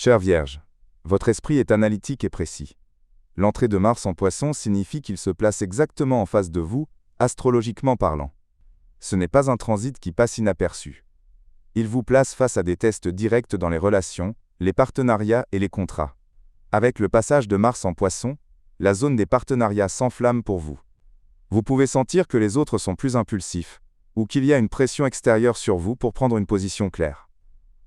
Chère Vierge, votre esprit est analytique et précis. L'entrée de Mars en Poisson signifie qu'il se place exactement en face de vous, astrologiquement parlant. Ce n'est pas un transit qui passe inaperçu. Il vous place face à des tests directs dans les relations, les partenariats et les contrats. Avec le passage de Mars en Poisson, la zone des partenariats s'enflamme pour vous. Vous pouvez sentir que les autres sont plus impulsifs, ou qu'il y a une pression extérieure sur vous pour prendre une position claire.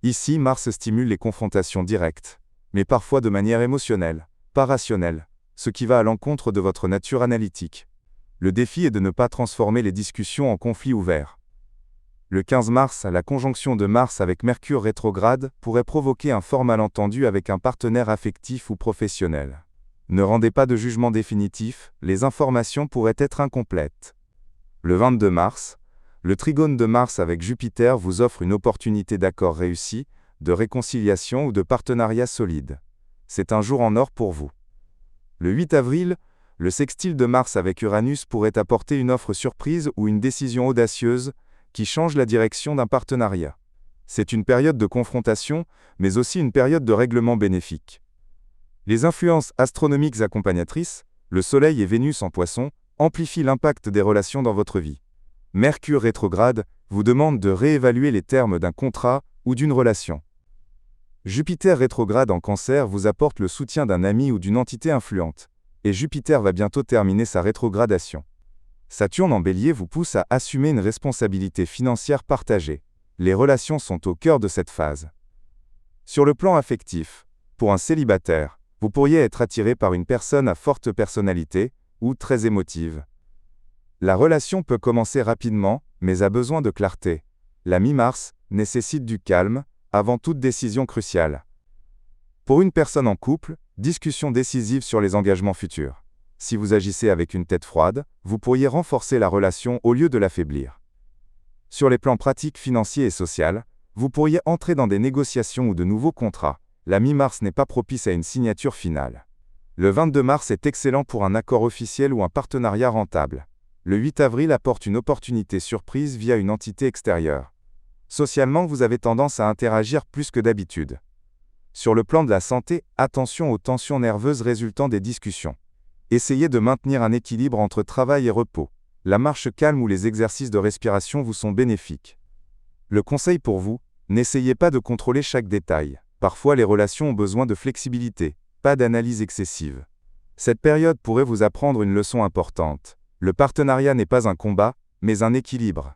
Ici, Mars stimule les confrontations directes, mais parfois de manière émotionnelle, pas rationnelle, ce qui va à l'encontre de votre nature analytique. Le défi est de ne pas transformer les discussions en conflits ouverts. Le 15 mars, la conjonction de Mars avec Mercure rétrograde pourrait provoquer un fort malentendu avec un partenaire affectif ou professionnel. Ne rendez pas de jugement définitif, les informations pourraient être incomplètes. Le 22 mars, le trigone de Mars avec Jupiter vous offre une opportunité d'accord réussi, de réconciliation ou de partenariat solide. C'est un jour en or pour vous. Le 8 avril, le sextile de Mars avec Uranus pourrait apporter une offre surprise ou une décision audacieuse qui change la direction d'un partenariat. C'est une période de confrontation, mais aussi une période de règlement bénéfique. Les influences astronomiques accompagnatrices, le Soleil et Vénus en Poisson, amplifient l'impact des relations dans votre vie. Mercure rétrograde vous demande de réévaluer les termes d'un contrat ou d'une relation. Jupiter rétrograde en Cancer vous apporte le soutien d'un ami ou d'une entité influente, et Jupiter va bientôt terminer sa rétrogradation. Saturne en Bélier vous pousse à assumer une responsabilité financière partagée. Les relations sont au cœur de cette phase. Sur le plan affectif, pour un célibataire, vous pourriez être attiré par une personne à forte personnalité, ou très émotive. La relation peut commencer rapidement, mais a besoin de clarté. La mi-mars nécessite du calme, avant toute décision cruciale. Pour une personne en couple, discussion décisive sur les engagements futurs. Si vous agissez avec une tête froide, vous pourriez renforcer la relation au lieu de l'affaiblir. Sur les plans pratiques, financiers et social, vous pourriez entrer dans des négociations ou de nouveaux contrats. La mi-mars n'est pas propice à une signature finale. Le 22 mars est excellent pour un accord officiel ou un partenariat rentable. Le 8 avril apporte une opportunité surprise via une entité extérieure. Socialement, vous avez tendance à interagir plus que d'habitude. Sur le plan de la santé, attention aux tensions nerveuses résultant des discussions. Essayez de maintenir un équilibre entre travail et repos. La marche calme ou les exercices de respiration vous sont bénéfiques. Le conseil pour vous, n'essayez pas de contrôler chaque détail. Parfois les relations ont besoin de flexibilité, pas d'analyse excessive. Cette période pourrait vous apprendre une leçon importante. Le partenariat n'est pas un combat, mais un équilibre.